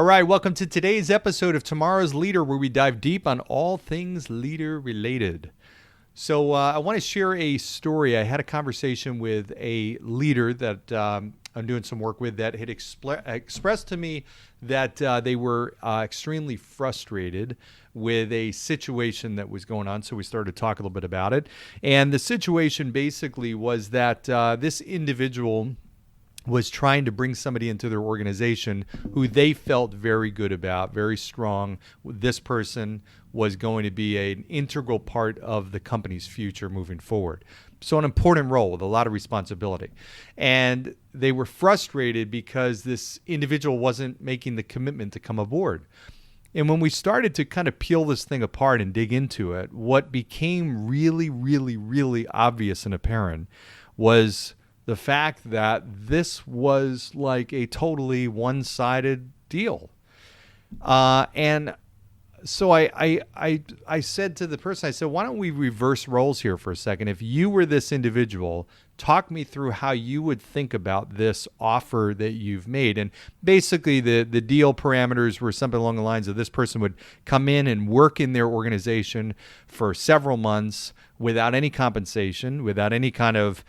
All right, welcome to today's episode of Tomorrow's Leader, where we dive deep on all things leader related. So I want to share a story. I had a conversation with a leader that I'm doing some work with that had expressed to me that they were extremely frustrated with a situation that was going on. So we started to talk a little bit about it. And the situation basically was that this individual was trying to bring somebody into their organization who they felt very good about, very strong. This person was going to be an integral part of the company's future moving forward. So an important role with a lot of responsibility. And they were frustrated because this individual wasn't making the commitment to come aboard. And when we started to kind of peel this thing apart and dig into it, what became really, really, really obvious and apparent was the fact that this was like a totally one-sided deal. And so I said to the person, I said, why don't we reverse roles here for a second? If you were this individual, talk me through how you would think about this offer that you've made. And basically the deal parameters were something along the lines of this person would come in and work in their organization for several months without any compensation, without any kind of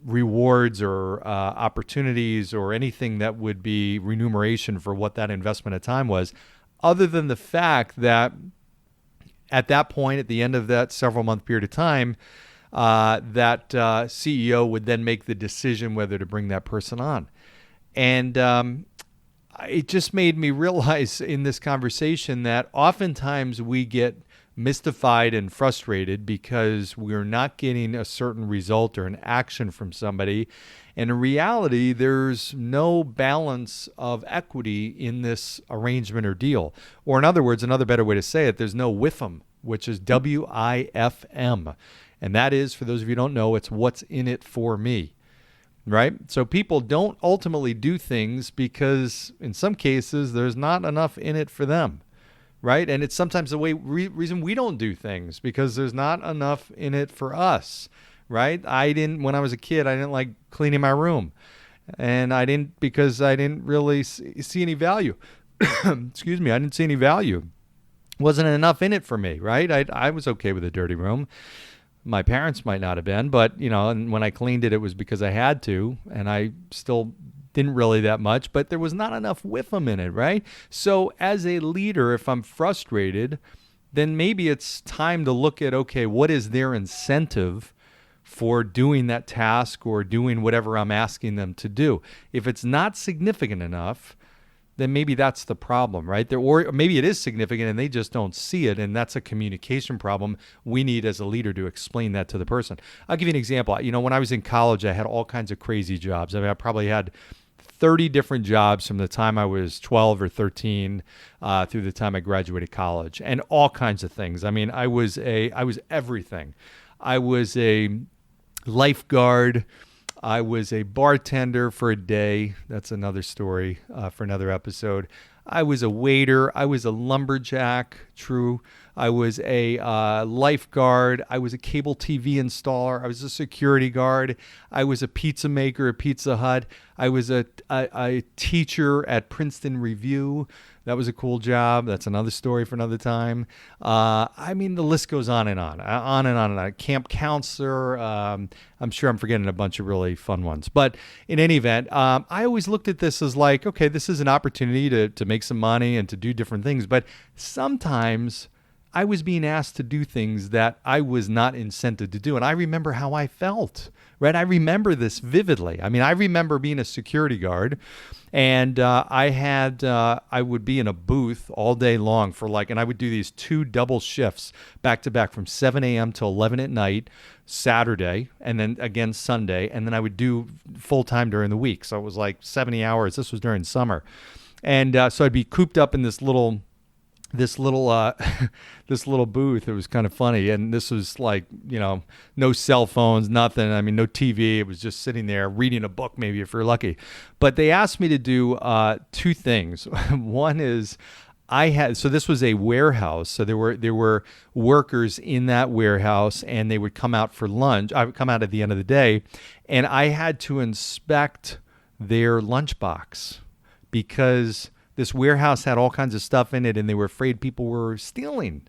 rewards or opportunities or anything that would be remuneration for what that investment of time was, other than the fact that at that point, at the end of that several month period of time, that CEO would then make the decision whether to bring that person on. And it just made me realize in this conversation that oftentimes we get mystified and frustrated because we're not getting a certain result or an action from somebody. And in reality, there's no balance of equity in this arrangement or deal. Or in other words, another better way to say it, there's no WIFM, which is WIFM. And that is, for those of you who don't know, it's what's in it for me. Right? So people don't ultimately do things because in some cases, there's not enough in it for them. Right? And it's sometimes the reason we don't do things because there's not enough in it for us. Right? When I was a kid, I didn't like cleaning my room. And because I didn't really see any value. Excuse me. I didn't see any value. Wasn't enough in it for me. Right? I was okay with a dirty room. My parents might not have been, but and when I cleaned it, it was because I had to, and I still didn't really that much, but there was not enough WIFM in it, right? So as a leader, if I'm frustrated, then maybe it's time to look at, okay, what is their incentive for doing that task or doing whatever I'm asking them to do? If it's not significant enough, then maybe that's the problem, right? Or maybe it is significant and they just don't see it, and that's a communication problem. We need as a leader to explain that to the person. I'll give you an example. When I was in college, I had all kinds of crazy jobs. I mean, I probably had 30 different jobs from the time I was 12 or 13 through the time I graduated college, and all kinds of things. I mean, I was everything. I was a lifeguard. I was a bartender for a day. That's another story for another episode. I was a waiter. I was a lumberjack. True. I was a lifeguard. I was a cable TV installer. I was a security guard. I was a pizza maker at Pizza Hut. I was a teacher at Princeton Review. That was a cool job. That's another story for another time. I mean, the list goes on and on and on and on. Camp counselor. I'm sure I'm forgetting a bunch of really fun ones. But in any event, I always looked at this as like, okay, this is an opportunity to make some money and to do different things. But sometimes I was being asked to do things that I was not incented to do. And I remember how I felt, right? I remember this vividly. I mean, I remember being a security guard, and I would be in a booth all day long and I would do these 2 double shifts back to back from 7 a.m. to 11 at night, Saturday, and then again Sunday. And then I would do full time during the week. So it was like 70 hours. This was during summer. And so I'd be cooped up in this little booth. It was kind of funny. And this was like, no cell phones, nothing. I mean, no TV. It was just sitting there reading a book, maybe if you're lucky. But they asked me to do 2 things. One is so this was a warehouse. So there were workers in that warehouse, and they would come out for lunch. I would come out at the end of the day, and I had to inspect their lunchbox, because this warehouse had all kinds of stuff in it and they were afraid people were stealing.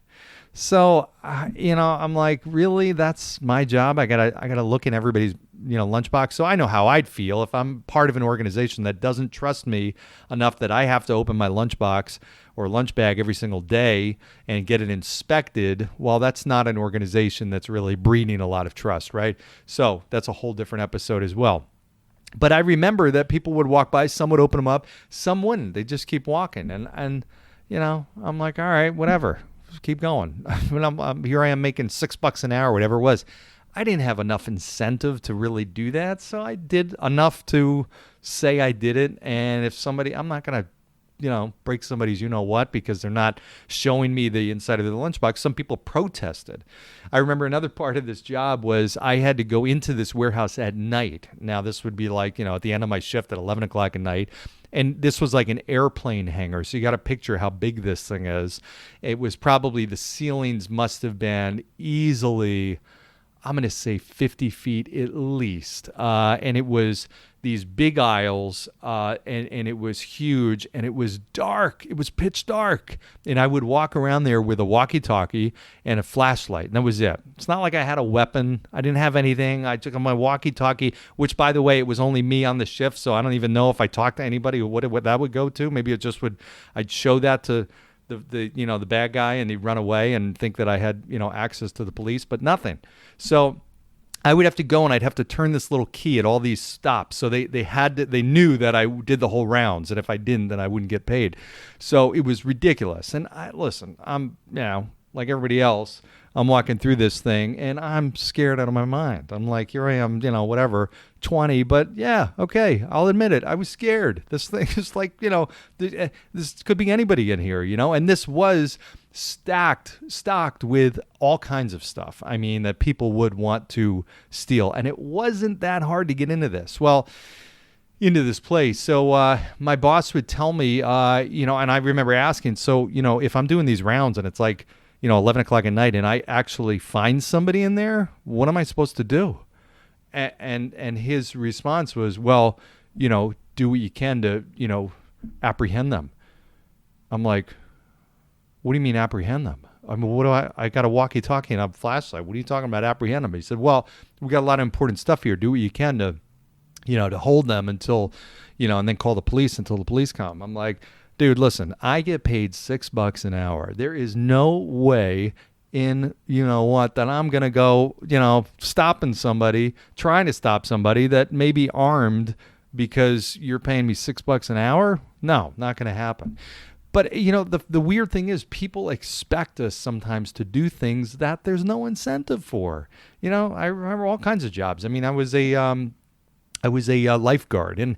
So, I'm like, really? That's my job? I gotta look in everybody's, lunchbox. So I know how I'd feel if I'm part of an organization that doesn't trust me enough that I have to open my lunchbox or lunch bag every single day and get it inspected. Well, that's not an organization that's really breeding a lot of trust, right? So that's a whole different episode as well. But I remember that people would walk by, some would open them up, some wouldn't. They just keep walking. And I'm like, all right, whatever. Just keep going. Here I am making $6 an hour, whatever it was. I didn't have enough incentive to really do that. So I did enough to say I did it. And if somebody, I'm not going to, break somebody's what because they're not showing me the inside of the lunchbox. Some people protested. I remember another part of this job was I had to go into this warehouse at night. Now, this would be like, at the end of my shift at 11 o'clock at night. And this was like an airplane hangar. So you got to picture how big this thing is. It was probably, the ceilings must have been easily, I'm going to say 50 feet at least. And it was these big aisles, and it was huge, and it was dark. It was pitch dark. And I would walk around there with a walkie-talkie and a flashlight, and that was it. It's not like I had a weapon. I didn't have anything. I took my walkie-talkie, which, by the way, it was only me on the shift, so I don't even know if I talked to anybody what that would go to. Maybe it just would, I'd show that to the bad guy, and he'd run away and think that I had, access to the police, but nothing. So I would have to go and I'd have to turn this little key at all these stops. So they knew that I did the whole rounds, and if I didn't, then I wouldn't get paid. So it was ridiculous. And I'm, like everybody else, I'm walking through this thing and I'm scared out of my mind. I'm like, here I am, 20, but yeah, okay, I'll admit it. I was scared. This thing is like, this could be anybody in here, and this was stocked with all kinds of stuff. I mean, that people would want to steal. And it wasn't that hard to get into this. Well, into this place. So my boss would tell me, and I remember asking, so, if I'm doing these rounds and it's like, 11 o'clock at night and I actually find somebody in there, what am I supposed to do? And his response was, well, do what you can to, apprehend them. I'm like, what do you mean apprehend them? I mean, what do I got a walkie-talkie and a flashlight. What are you talking about apprehend them? He said, well, we got a lot of important stuff here. Do what you can to, to hold them until, and then call the police until the police come. I'm like, dude, listen, I get paid $6 an hour. There is no way in, that I'm going to go, trying to stop somebody that may be armed because you're paying me $6 an hour. No, not going to happen. But, the weird thing is people expect us sometimes to do things that there's no incentive for. I remember all kinds of jobs. I mean, I was a lifeguard, and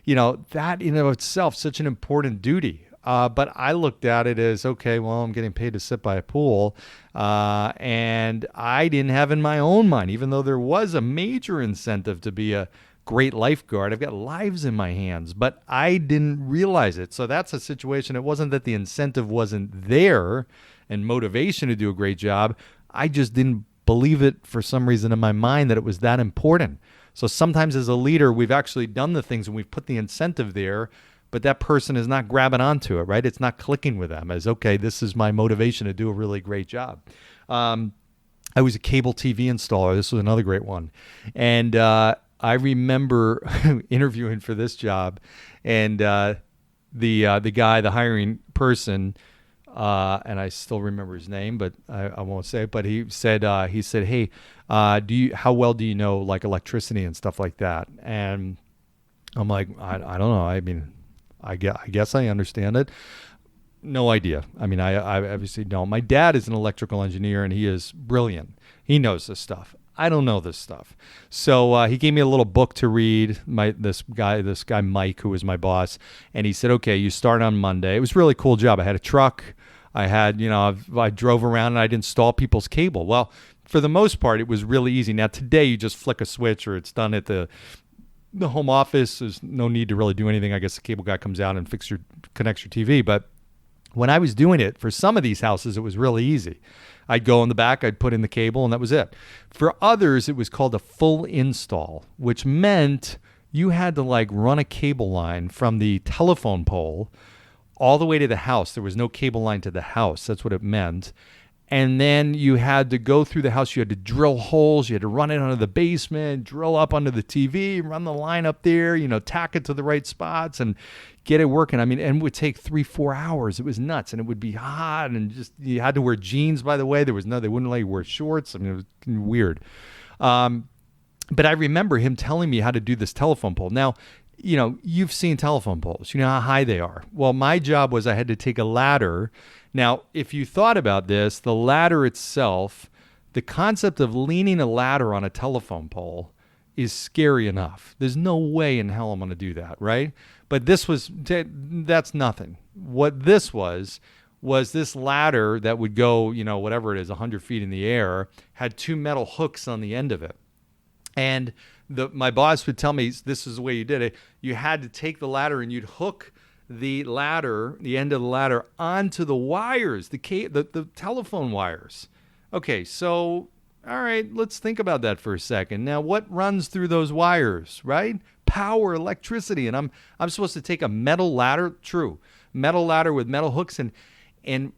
that in and of itself, such an important duty. But I looked at it as, okay, well, I'm getting paid to sit by a pool. And I didn't have in my own mind, even though there was a major incentive to be a great lifeguard. I've got lives in my hands, but I didn't realize it. So that's a situation. It wasn't that the incentive wasn't there and motivation to do a great job. I just didn't believe it for some reason in my mind that it was that important. So sometimes as a leader, we've actually done the things and we've put the incentive there, but that person is not grabbing onto it, right? It's not clicking with them as, okay, this is my motivation to do a really great job. I was a cable TV installer. This was another great one. And I remember interviewing for this job, and the guy, the hiring person, and I still remember his name, but I won't say it. But he said, hey, how well do you know like electricity and stuff like that? And I'm like, I don't know. I mean, I guess I understand it. No idea. I mean, I obviously don't. My dad is an electrical engineer, and he is brilliant. He knows this stuff. I don't know this stuff. So he gave me a little book to read, this guy Mike, who was my boss, and he said, okay, you start on Monday. It was a really cool job. I had a truck. I had, I drove around and I'd install people's cable. Well, for the most part, it was really easy. Now, today, you just flick a switch or it's done at the home office. There's no need to really do anything. I guess the cable guy comes out and connects your TV. But when I was doing it, for some of these houses, it was really easy. I'd go in the back, I'd put in the cable, and that was it. For others, it was called a full install, which meant you had to like run a cable line from the telephone pole all the way to the house. There was no cable line to the house. That's what it meant. And then you had to go through the house. You had to drill holes. You had to run it under the basement, drill up under the TV, run the line up there, tack it to the right spots and get it working. I mean, and it would take 3-4 hours. It was nuts. And it would be hot. And just, you had to wear jeans, by the way. They wouldn't let you wear shorts. I mean, it was weird. But I remember him telling me how to do this telephone pole. Now, you've seen telephone poles. You know how high they are. Well, my job was I had to take a ladder. Now, if you thought about this, the ladder itself, the concept of leaning a ladder on a telephone pole is scary enough. There's no way in hell I'm going to do that, right? But that's nothing. What this was this ladder that would go, whatever it is, 100 feet in the air, had 2 metal hooks on the end of it. And my boss would tell me, this is the way you did it. You had to take the ladder and you'd hook the end of the ladder onto the wires, the telephone wires. Okay, so, all right, let's think about that for a second. Now, what runs through those wires, right? Power, electricity. And I'm supposed to take a metal ladder, metal ladder with metal hooks and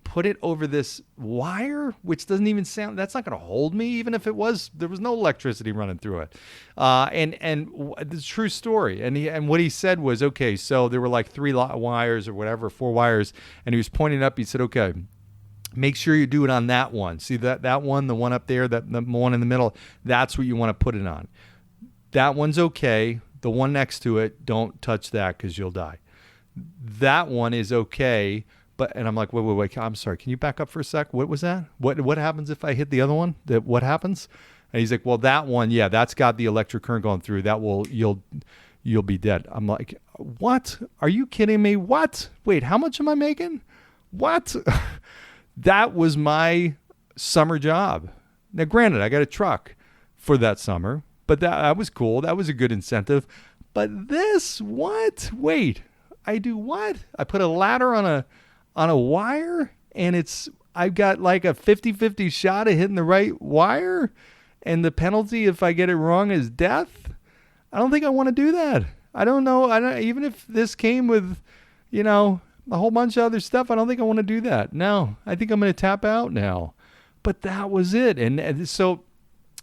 put it over this wire, which doesn't even sound, that's not going to hold me, even if there was no electricity running through it. And the true story. And what he said was, okay, so there were like 3 wires or whatever, 4 wires. And he was pointing up, he said, okay, make sure you do it on that one. See that one, the one up there, the one in the middle, that's what you want to put it on. That one's okay. The one next to it, don't touch that because you'll die. That one is okay. And I'm like, wait, I'm sorry. Can you back up for a sec? What was that? What happens if I hit the other one? What happens? And he's like, well, that one, yeah, that's got the electric current going through. You'll be dead. I'm like, what? Are you kidding me? What? Wait, how much am I making? What? That was my summer job. Now, granted, I got a truck for that summer, but that was cool. That was a good incentive. But this, what? Wait, I do what? I put a ladder on a wire, and I've got like a 50-50 shot of hitting the right wire, and the penalty if I get it wrong is death. I don't think I want to do that. I don't know. Even if this came with, a whole bunch of other stuff, I don't think I want to do that. No, I think I'm going to tap out now. But that was it. And so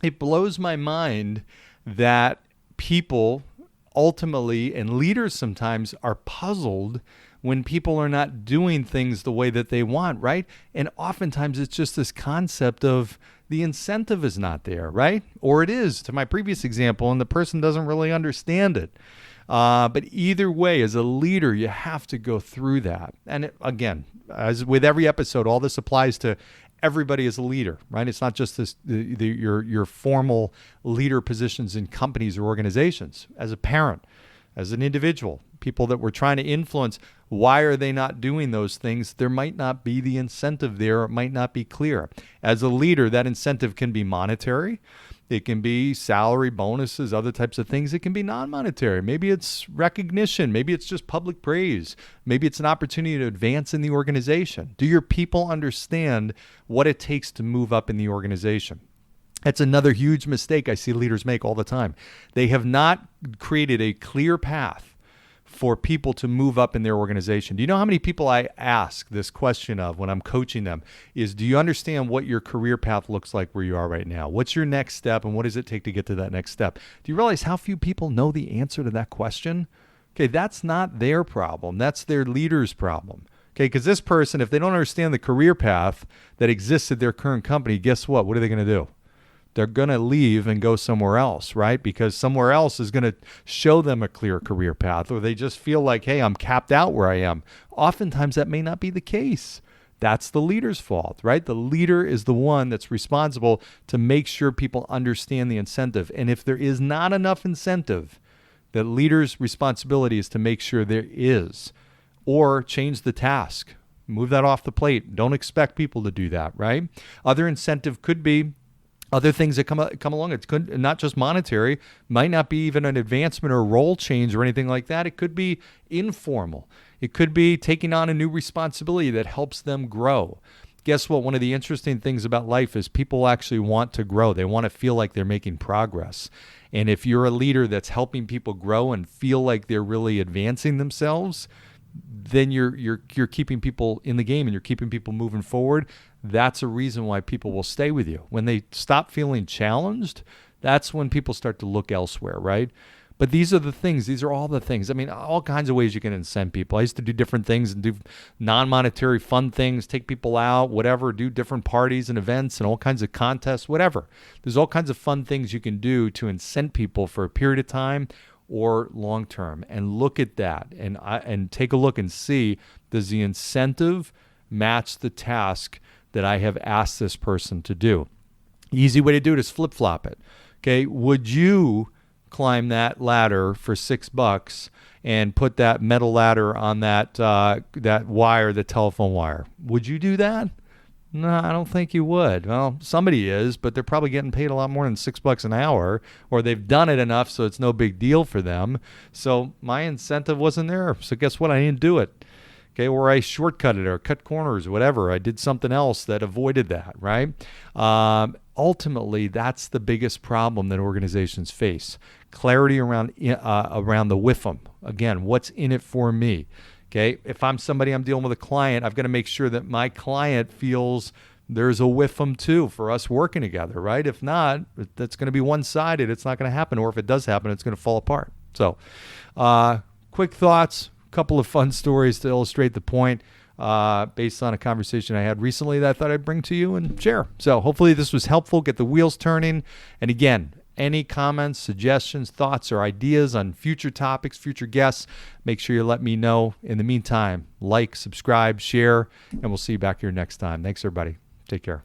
it blows my mind that people ultimately, and leaders sometimes, are puzzled when people are not doing things the way that they want, right? And oftentimes it's just this concept of the incentive is not there, right? Or it is, to my previous example, and the person doesn't really understand it. But either way, as a leader, you have to go through that. And again, as with every episode, all this applies to everybody as a leader, right? It's not just your formal leader positions in companies or organizations. As a parent, as an individual, people that we're trying to influence, why are they not doing those things? There might not be the incentive there. It might not be clear. As a leader, that incentive can be monetary. It can be salary, bonuses, other types of things. It can be non-monetary. Maybe it's recognition. Maybe it's just public praise. Maybe it's an opportunity to advance in the organization. Do your people understand what it takes to move up in the organization? That's another huge mistake I see leaders make all the time. They have not created a clear path for people to move up in their organization. Do you know how many people I ask this question of when I'm coaching them is, do you understand what your career path looks like where you are right now? What's your next step, and what does it take to get to that next step? Do you realize how few people know the answer to that question? Okay, that's not their problem. That's their leader's problem. Okay, because this person, if they don't understand the career path that exists at their current company, guess what? What are they going to do? They're going to leave and go somewhere else, right? Because somewhere else is going to show them a clear career path, or they just feel like, hey, I'm capped out where I am. Oftentimes that may not be the case. That's the leader's fault, right? The leader is the one that's responsible to make sure people understand the incentive. And if there is not enough incentive, the leader's responsibility is to make sure there is, or change the task. Move that off the plate. Don't expect people to do that, right? Other incentive could be other things that come along. It's not just monetary, might not be even an advancement or role change or anything like that. It could be informal. It could be taking on a new responsibility that helps them grow. guess what? One of the interesting things about life is people actually want to grow. They want to feel like they're making progress. And if you're a leader that's helping people grow and feel like they're really advancing themselves, then you're keeping people in the game and you're keeping people moving forward. That's a reason why people will stay with you. When they stop feeling challenged, that's when people start to look elsewhere, right? But these are the things. These are all the things. I mean, all kinds of ways you can incent people. I used to do different things and do non-monetary fun things, take people out, whatever, do different parties and events and all kinds of contests, whatever. There's all kinds of fun things you can do to incent people for a period of time or long term. And look at that and take a look and see, does the incentive match the task that I have asked this person to do? Easy way to do it is flip-flop it. Okay, would you climb that ladder for $6 and put that metal ladder on that wire, the telephone wire? Would you do that? No, I don't think you would. Well, somebody is, but they're probably getting paid a lot more than $6 an hour, or they've done it enough so it's no big deal for them. So my incentive wasn't there. So guess what? I didn't do it. Okay, or I shortcutted or cut corners, whatever. I did something else that avoided that, right? Ultimately, that's the biggest problem that organizations face. Clarity around the WIFM. Again, what's in it for me? Okay, if I'm somebody, I'm dealing with a client, I've got to make sure that my client feels there's a WIFM too for us working together, right? If not, that's going to be one-sided. It's not going to happen. Or if it does happen, it's going to fall apart. So, quick thoughts, a couple of fun stories to illustrate the point based on a conversation I had recently that I thought I'd bring to you and share. So hopefully this was helpful, get the wheels turning. And again, any comments, suggestions, thoughts, or ideas on future topics, future guests, make sure you let me know. In the meantime, like, subscribe, share, and we'll see you back here next time. Thanks, everybody. Take care.